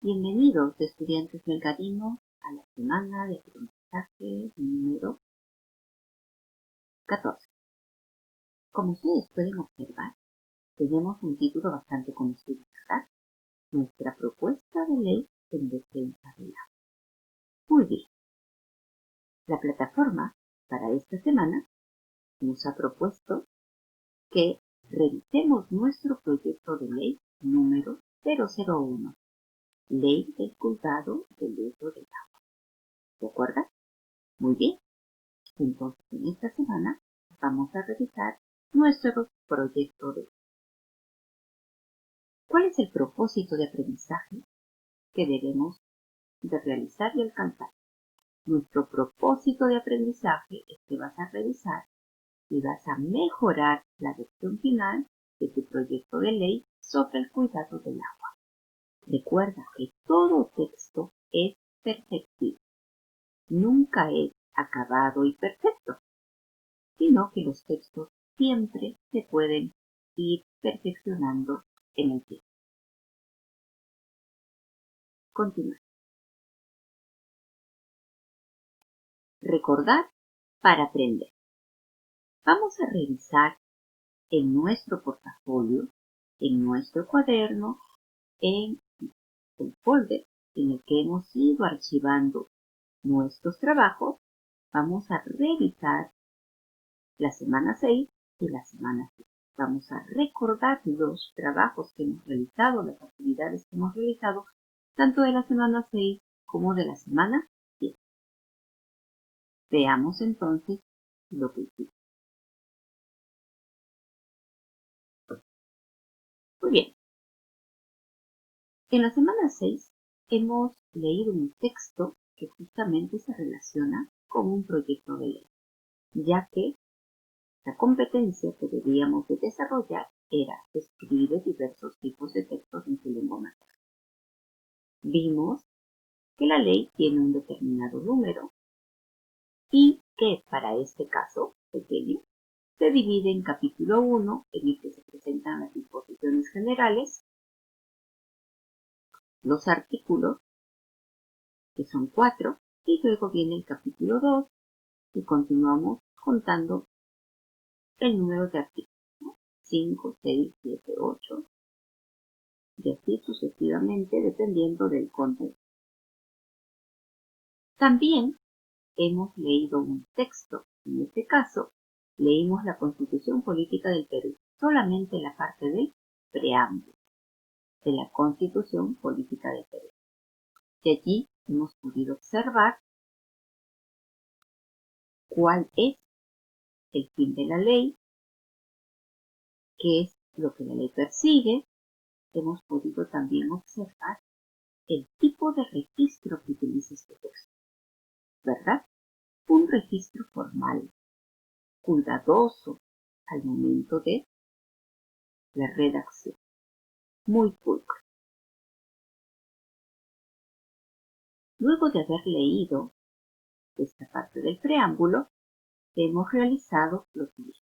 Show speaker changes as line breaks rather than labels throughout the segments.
Bienvenidos, estudiantes melgadinos, a la semana de aprendizaje número 14. Como ustedes pueden observar, tenemos un título bastante conocido, ¿verdad? Nuestra propuesta de ley en defensa del agua. Muy bien. La plataforma para esta semana nos ha propuesto que revisemos nuestro proyecto de ley número 001, Ley del Cuidado del Uso del Agua. ¿De acuerdo? Muy bien. Entonces, en esta semana vamos a revisar nuestro proyecto de ley. ¿Cuál es el propósito de aprendizaje que debemos de realizar y alcanzar? Nuestro propósito de aprendizaje es que vas a revisar y vas a mejorar la versión final de tu proyecto de ley sobre el cuidado del agua. Recuerda que todo texto es perfectible. Nunca es acabado y perfecto, sino que los textos siempre se pueden ir perfeccionando en el tiempo. Continuar. Recordar para aprender. Vamos a revisar en nuestro portafolio, en nuestro cuaderno, en el folder en el que hemos ido archivando nuestros trabajos. Vamos a revisar la semana 6 y la semana 7. Vamos a recordar los trabajos que hemos realizado, las actividades que hemos realizado, tanto de la semana 6 como de la semana 7. Veamos entonces lo que hicimos. Muy bien. En la semana 6 hemos leído un texto que justamente se relaciona con un proyecto de ley, ya que la competencia que debíamos de desarrollar era escribir diversos tipos de textos en su lengua materna. Vimos que la ley tiene un determinado número y que para este caso pequeño se divide en capítulo 1, en el que se presentan las disposiciones generales, los artículos, que son 4, y luego viene el capítulo 2 y continuamos contando el número de artículos, ¿no? 5, 6, 7, 8, y así sucesivamente dependiendo del contenido. También hemos leído un texto, en este caso leímos la Constitución Política del Perú, solamente la parte del preámbulo de la Constitución Política del Perú. Y allí hemos podido observar cuál es el fin de la ley, qué es lo que la ley persigue. Hemos podido también observar el tipo de registro que utiliza este texto, ¿verdad? Un registro formal, cuidadoso al momento de la redacción, muy pulcro. Luego de haber leído esta parte del preámbulo, hemos realizado lo siguiente.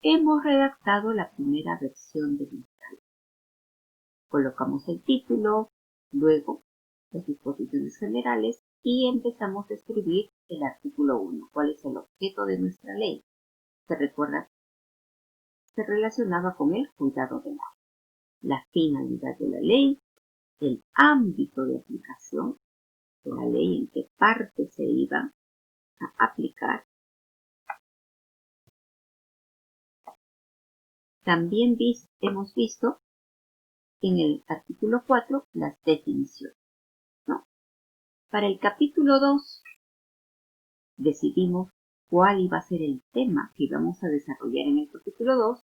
Hemos redactado la primera versión de nuestra ley. Colocamos el título, luego las disposiciones generales y empezamos a escribir el artículo 1. ¿Cuál es el objeto de nuestra ley? Se recuerda, se relacionaba con el cuidado del agua. La finalidad de la ley, el ámbito de aplicación de la ley, en qué parte se iba a aplicar. También hemos visto en el artículo 4 las definiciones, ¿no? Para el capítulo 2 decidimos cuál iba a ser el tema que íbamos a desarrollar en el capítulo 2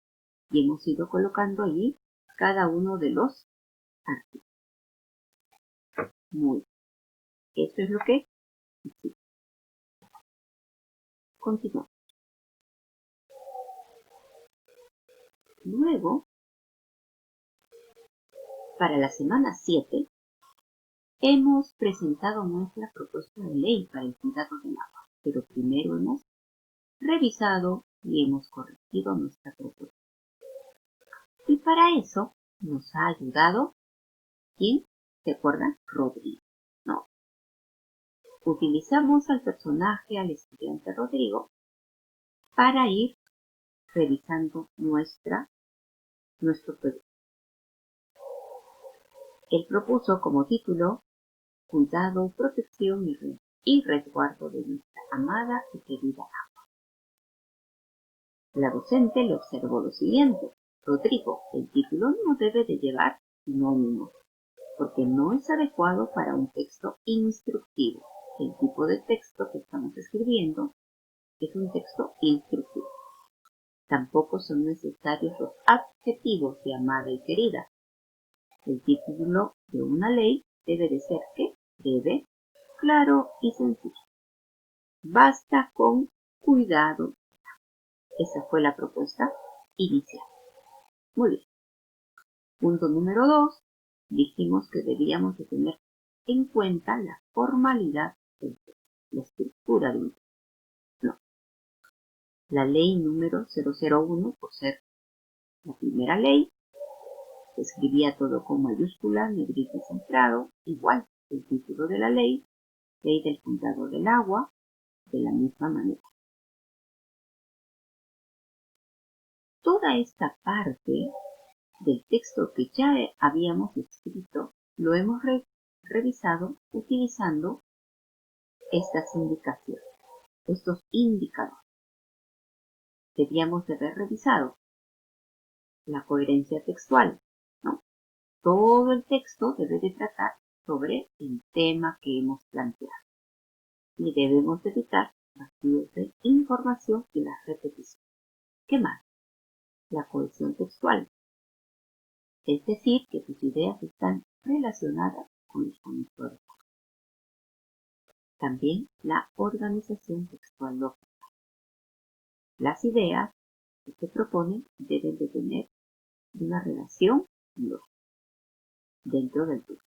y hemos ido colocando allí cada uno de los artículos. Muy bien. Esto es lo que hicimos. Continuamos. Luego, para la semana 7, hemos presentado nuestra propuesta de ley para el cuidado del agua, pero primero hemos revisado y hemos corregido nuestra propuesta. Y para eso nos ha ayudado ¿Quién? ¿Se acuerdan? Rodrigo, ¿no? Utilizamos al personaje, al estudiante Rodrigo, para ir revisando nuestro proyecto. Él propuso como título Cuidado, protección y resguardo de nuestra amada y querida agua. La docente le observó lo siguiente: Rodrigo, el título no debe de llevar sinónimos, porque no es adecuado para un texto instructivo. El tipo de texto que estamos escribiendo es un texto instructivo. Tampoco son necesarios los adjetivos de amada y querida. El título de una ley debe de ser ¿qué? Breve, claro y sencillo. Basta con cuidado. Esa fue la propuesta inicial. Muy bien. Punto número 2. Dijimos que debíamos de tener en cuenta la formalidad del texto, la estructura de un texto. No. La ley número 001, por ser la primera ley, se escribía todo con mayúsculas, negrita y centrado, igual el título de la ley, ley del cuidado del agua, de la misma manera. Toda esta parte del texto que ya habíamos escrito lo hemos revisado utilizando estas indicaciones, estos indicadores. Debíamos de haber revisado la coherencia textual, ¿no? Todo el texto debe de tratar sobre el tema que hemos planteado y debemos evitar vacíos de información y las repeticiones. ¿Qué más? La cohesión textual, es decir, que tus ideas están relacionadas con los conectores. También la organización textual lógica. Las ideas que se proponen deben de tener una relación lógica dentro del texto.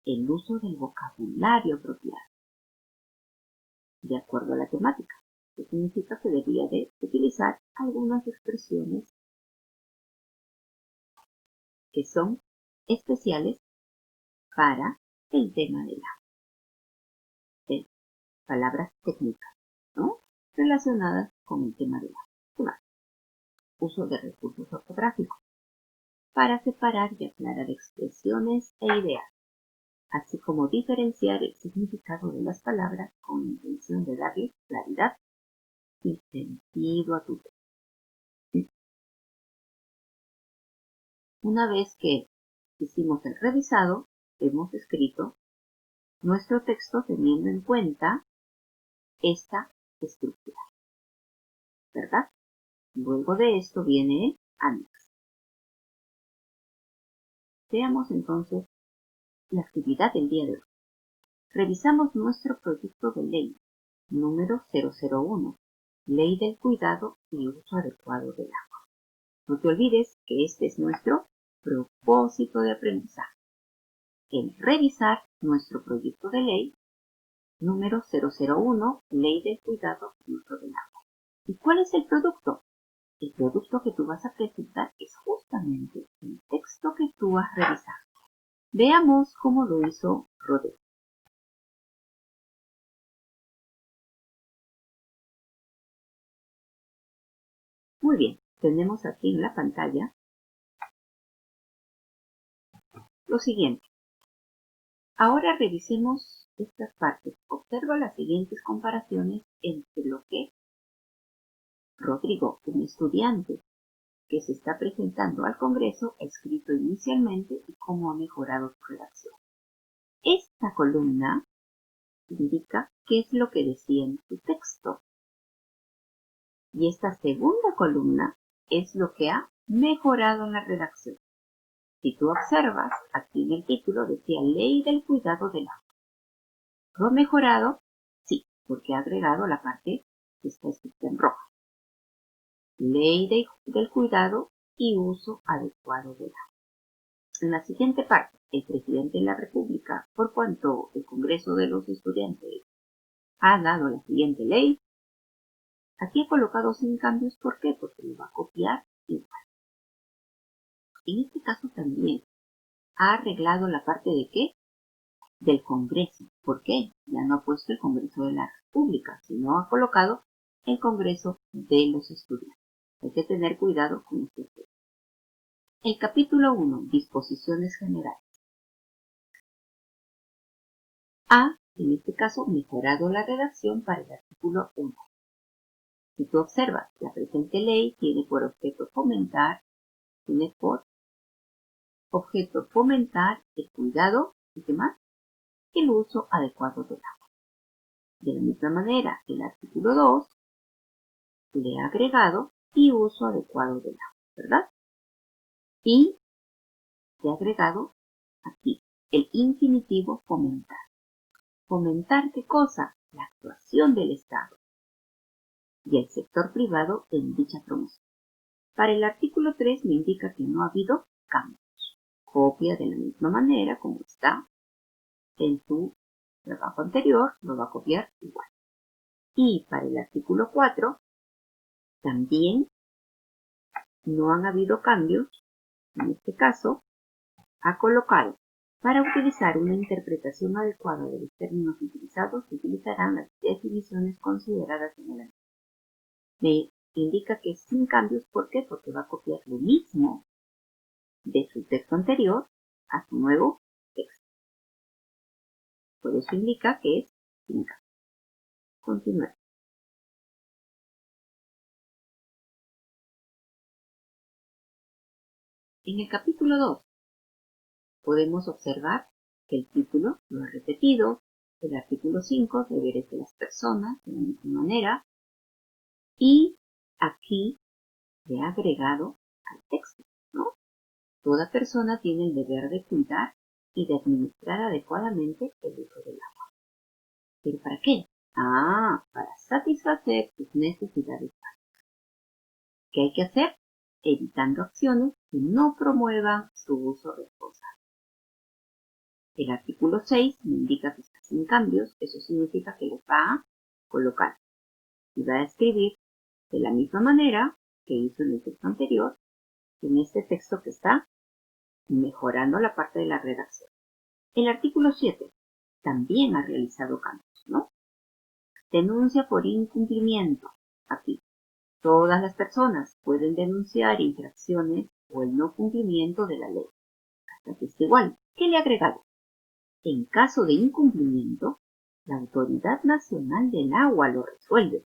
El uso del vocabulario apropiado, de acuerdo a la temática, que significa que debería de utilizar algunas expresiones que son especiales para el tema de palabras técnicas, ¿no? Relacionadas con el tema de la uso de recursos ortográficos para separar y aclarar expresiones e ideas, así como diferenciar el significado de las palabras con la intención de darle claridad y sentido a tu texto. Una vez que hicimos el revisado, hemos escrito nuestro texto teniendo en cuenta esta estructura, ¿verdad? Luego de esto viene el anexo. Veamos entonces la actividad del día de hoy. Revisamos nuestro proyecto de ley número 001, Ley del Cuidado y Uso Adecuado del Agua. No te olvides que este es nuestro propósito de aprendizaje, el revisar nuestro proyecto de ley número 001, Ley del Cuidado y Uso del Agua. ¿Y cuál es el producto? El producto que tú vas a presentar es justamente el texto que tú has revisado. Veamos cómo lo hizo Rodrigo. Muy bien, tenemos aquí en la pantalla lo siguiente. Ahora revisemos estas partes. Observa las siguientes comparaciones entre lo que Rodrigo, un estudiante que se está presentando al Congreso, ha escrito inicialmente y cómo ha mejorado su redacción. Esta columna indica qué es lo que decía en su texto. Y esta segunda columna es lo que ha mejorado en la redacción. Si tú observas, aquí en el título decía Ley del Cuidado del Agua. ¿Lo ha mejorado? Sí, porque ha agregado la parte que está escrita en rojo. Ley del Cuidado y Uso Adecuado del Agua. En la siguiente parte, el presidente de la República, por cuanto el Congreso de los Estudiantes ha dado la siguiente ley, aquí he colocado sin cambios. ¿Por qué? Porque lo va a copiar igual. En este caso también ha arreglado la parte de ¿qué? Del Congreso. ¿Por qué? Ya no ha puesto el Congreso de la República, sino ha colocado el Congreso de los Estudiantes. Hay que tener cuidado con este tema. El capítulo 1, disposiciones generales. Ha, en este caso, mejorado la redacción para el artículo 1. Si tú observas, la presente ley tiene por objeto fomentar el cuidado y ¿qué más? El uso adecuado del agua. De la misma manera, el artículo 2 le ha agregado y uso adecuado del agua, ¿verdad? Y le ha agregado aquí el infinitivo fomentar. ¿Fomentar qué cosa? La actuación del Estado y el sector privado en dicha promoción. Para el artículo 3 me indica que no ha habido cambios. Copia de la misma manera como está en su trabajo anterior, lo va a copiar igual. Y para el artículo 4 también no han habido cambios. En este caso, ha colocado: para utilizar una interpretación adecuada de los términos utilizados, se utilizarán las definiciones consideradas en el anterior. Me indica que es sin cambios. ¿Por qué? Porque va a copiar lo mismo de su texto anterior a su nuevo texto. Por eso indica que es sin cambios. Continuemos. En el capítulo 2 podemos observar que el título lo ha repetido. El artículo 5, deberes de las personas, de la misma manera. Y aquí le ha agregado al texto, ¿no? Toda persona tiene el deber de cuidar y de administrar adecuadamente el uso del agua. ¿Pero para qué? Para satisfacer sus necesidades básicas. ¿Qué hay que hacer? Evitando acciones que no promuevan su uso responsable. El artículo 6 me indica que está sin cambios. Eso significa que los va a colocar y va a escribir de la misma manera que hizo en el texto anterior, en este texto que está mejorando la parte de la redacción. El artículo 7 también ha realizado cambios, ¿no? Denuncia por incumplimiento. Aquí, todas las personas pueden denunciar infracciones o el no cumplimiento de la ley. Hasta que esté igual. ¿Qué le ha agregado? En caso de incumplimiento, la Autoridad Nacional del Agua lo resuelve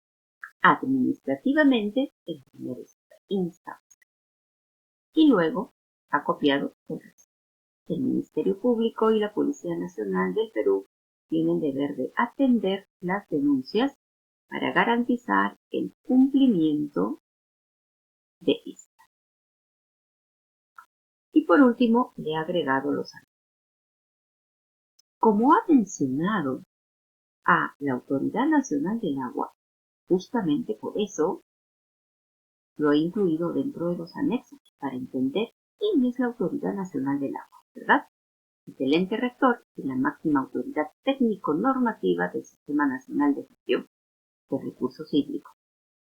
administrativamente en primera instancia. Y luego ha copiado el resto. El Ministerio Público y la Policía Nacional del Perú tienen deber de atender las denuncias para garantizar el cumplimiento de esta. Y por último, le ha agregado los años. Como ha mencionado a la Autoridad Nacional del Agua, justamente por eso lo he incluido dentro de los anexos, para entender quién es la Autoridad Nacional del Agua, ¿verdad? Es el ente rector y la máxima autoridad técnico-normativa del Sistema Nacional de Gestión de Recursos Hídricos.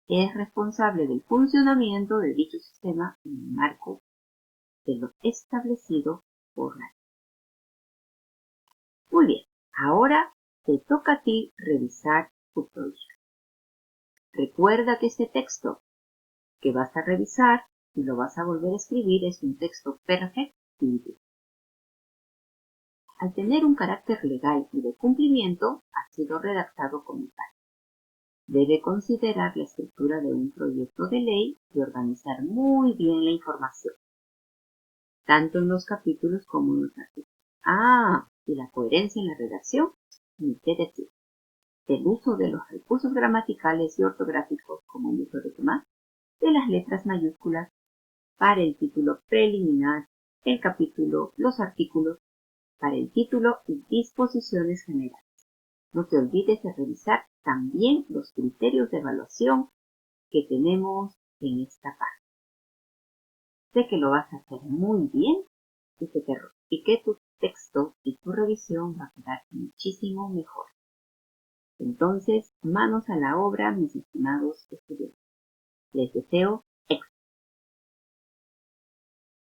Es responsable del funcionamiento de dicho sistema en el marco de lo establecido por la ley. Muy bien, ahora te toca a ti revisar tu proyecto. Recuerda que este texto que vas a revisar y lo vas a volver a escribir es un texto perfectible. Al tener un carácter legal y de cumplimiento, ha sido redactado como tal. Debe considerar la estructura de un proyecto de ley y organizar muy bien la información, tanto en los capítulos como en los artículos. Y la coherencia en la redacción, ni qué decir. El uso de los recursos gramaticales y ortográficos, como el uso de más, de las letras mayúsculas para el título preliminar, el capítulo, los artículos, para el título y disposiciones generales. No te olvides de revisar también los criterios de evaluación que tenemos en esta parte. Sé que lo vas a hacer muy bien y que tu texto y tu revisión va a quedar muchísimo mejor. Entonces, manos a la obra, mis estimados estudiantes. Les deseo